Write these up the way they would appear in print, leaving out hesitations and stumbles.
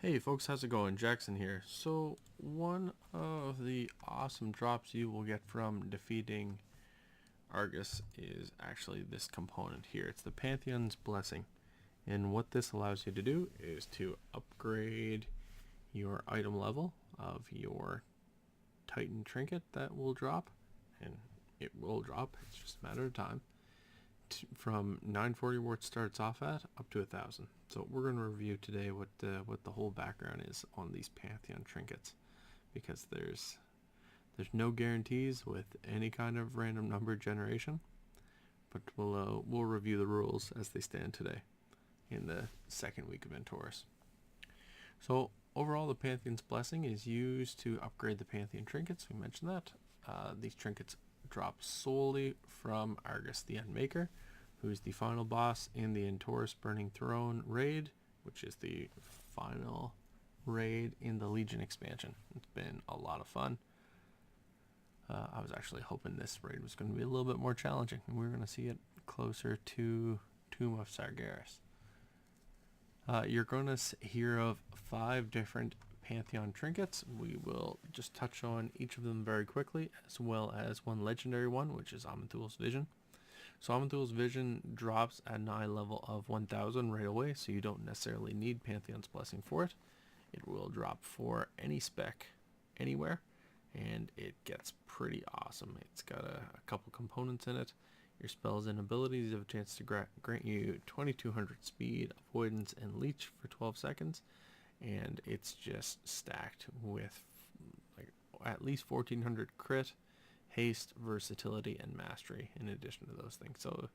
Hey folks, how's it going? Jackson here. So one of the awesome drops you will get from defeating Argus is actually this component here. It's the Pantheon's Blessing. And what this allows you to do is to upgrade your item level of your Titan Trinket that will drop. And it will drop, it's just a matter of time. From 940 where it starts off at up to 1,000. So we're going to review today what the whole background is on these Pantheon trinkets, because there's no guarantees with any kind of random number generation, but we'll review the rules as they stand today in the second week of Taurus. So overall, the Pantheon's Blessing is used to upgrade the Pantheon trinkets. We mentioned that these trinkets drop solely from Argus the Endmaker, who's the final boss in the Taurus Burning Throne raid, which is the final raid in the Legion expansion. It's been a lot of fun. I was actually hoping this raid was going to be a little bit more challenging, and we're going to see it closer to Tomb of Sargeras. You're going to hear of 5 different Pantheon trinkets. We will just touch on each of them very quickly, as well as one legendary one, which is Aman'Thul's Vision. So Aman'Thul's Vision drops at an eye level of 1,000 right away, so you don't necessarily need Pantheon's Blessing for it. It will drop for any spec anywhere, and it gets pretty awesome. It's got a couple components in it. Your spells and abilities have a chance to grant you 2200 speed, avoidance, and leech for 12 seconds. And it's just stacked with like at least 1400 crit, haste, versatility, and mastery in addition to those things. So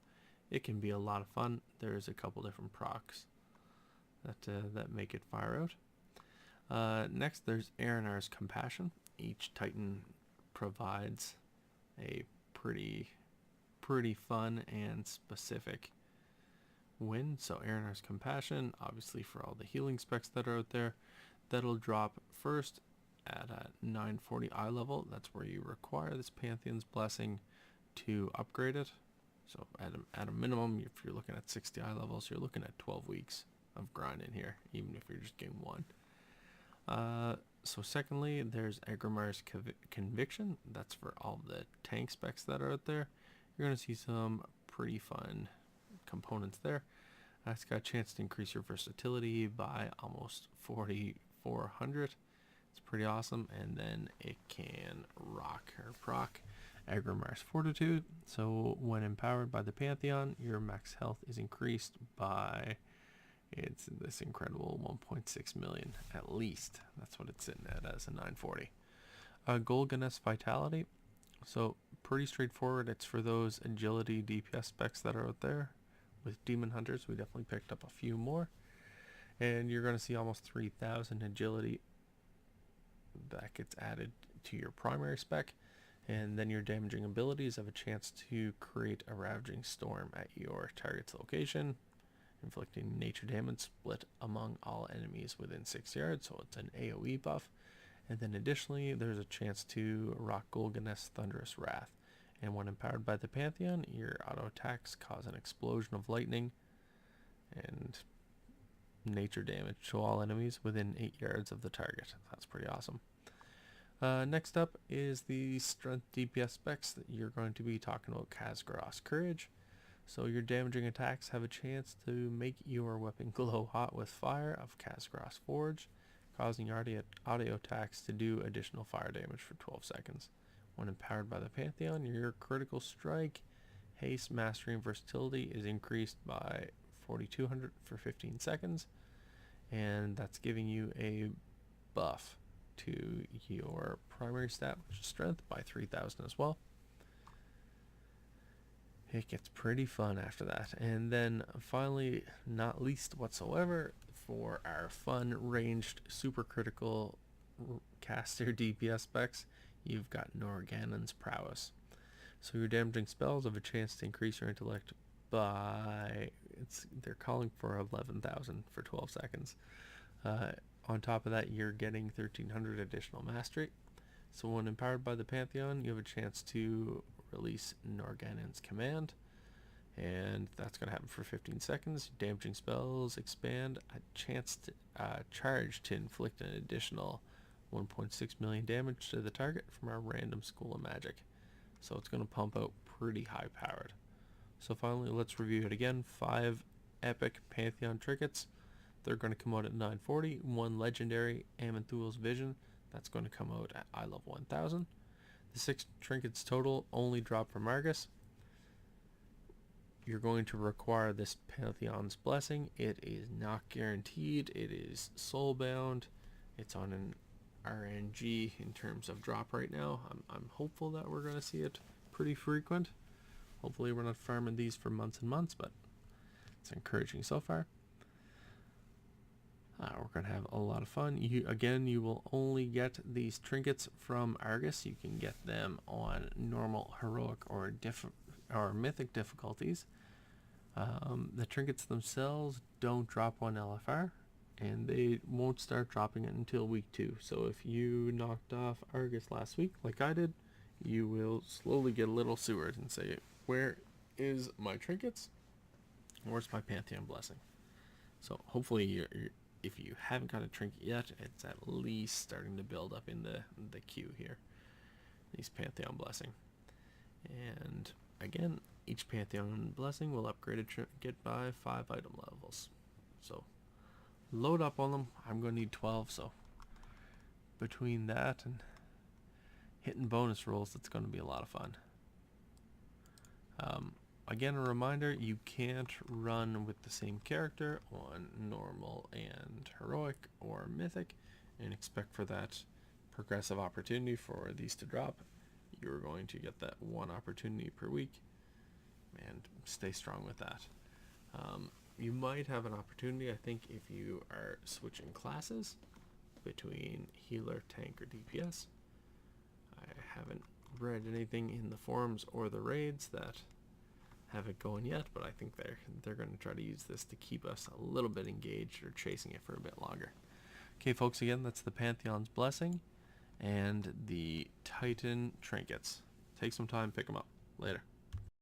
it can be a lot of fun. There's a couple different procs that make it fire out. Next, there's Eonar's Compassion. Each Titan provides a pretty fun and specific win. So Eonar's Compassion, obviously for all the healing specs that are out there, that'll drop first at a 940 eye level. That's where you require this Pantheon's Blessing to upgrade it. So at a minimum, if you're looking at 60 eye levels, you're looking at 12 weeks of grind in here, even if you're just getting one. So secondly, there's Aggramar's Conviction. That's for all the tank specs that are out there. You're going to see some pretty fun components there. It's got a chance to increase your versatility by almost 4,400. It's pretty awesome. And then it can rock or proc Aggramar's Fortitude. So when empowered by the Pantheon, your max health is increased by, it's this incredible 1.6 million at least. That's what it's sitting at as a 940. Golganneth Vitality. So pretty straightforward. It's for those agility DPS specs that are out there. With Demon Hunters, we definitely picked up a few more. And you're going to see almost 3,000 agility that gets added to your primary spec. And then your damaging abilities have a chance to create a Ravaging Storm at your target's location, inflicting nature damage split among all enemies within 6 yards. So it's an AoE buff. And then additionally, there's a chance to rock Golganneth's Thunderous Wrath. And when empowered by the Pantheon, your auto attacks cause an explosion of lightning and nature damage to all enemies within 8 yards of the target. That's pretty awesome. Next up is the strength DPS specs that you're going to be talking about. Khaz'goroth's Courage. So your damaging attacks have a chance to make your weapon glow hot with fire of Khaz'goroth's Forge, causing your audio attacks to do additional fire damage for 12 seconds. When empowered by the Pantheon, your critical strike, haste, mastery, and versatility is increased by 4,200 for 15 seconds. And that's giving you a buff to your primary stat, which is strength, by 3,000 as well. It gets pretty fun after that. And then finally, not least whatsoever, for our fun ranged supercritical caster DPS specs, you've got Norgannon's Prowess. So your damaging spells have a chance to increase your intellect by, they're calling for 11,000 for 12 seconds. On top of that, you're getting 1,300 additional mastery. So when empowered by the Pantheon, you have a chance to release Norgannon's Command. and that's going to happen for 15 seconds. Damaging spells expand, a chance to charge to inflict an additional 1.6 million damage to the target from our random school of magic. So it's going to pump out pretty high powered. So finally, let's review it again. 5 epic Pantheon Trinkets. They're going to come out at 940. 1 legendary Aman'Thul's Vision. That's going to come out at I love 1000. The 6 trinkets total only drop from Argus. You're going to require this Pantheon's Blessing. It is not guaranteed. It is soulbound. It's on an RNG in terms of drop right now. I'm hopeful that we're going to see it pretty frequent. Hopefully we're not farming these for months and months, but it's encouraging so far. We're going to have a lot of fun. You will only get these trinkets from Argus. You can get them on normal, heroic, or mythic difficulties. The trinkets themselves don't drop 1 LFR, and they won't start dropping it until week 2. So if you knocked off Argus last week, like I did, you will slowly get a little sewered and say, where is my trinkets? Where's my Pantheon Blessing? So hopefully if you haven't got a trinket yet, it's at least starting to build up in the queue here. These Pantheon Blessing. And again, each Pantheon Blessing will upgrade a trinket by 5 item levels. So load up on them. I'm going to need 12, so between that and hitting bonus rolls, it's going to be a lot of fun. Again, a reminder, you can't run with the same character on normal and heroic or mythic and expect for that progressive opportunity for these to drop. You're going to get that 1 opportunity per week, and stay strong with that. You might have an opportunity, I think, if you are switching classes between healer, tank, or DPS. I haven't read anything in the forums or the raids that have it going yet, but I think they're going to try to use this to keep us a little bit engaged or chasing it for a bit longer. Okay, folks, again, that's the Pantheon's Blessing and the Titan Trinkets. Take some time, pick them up. Later.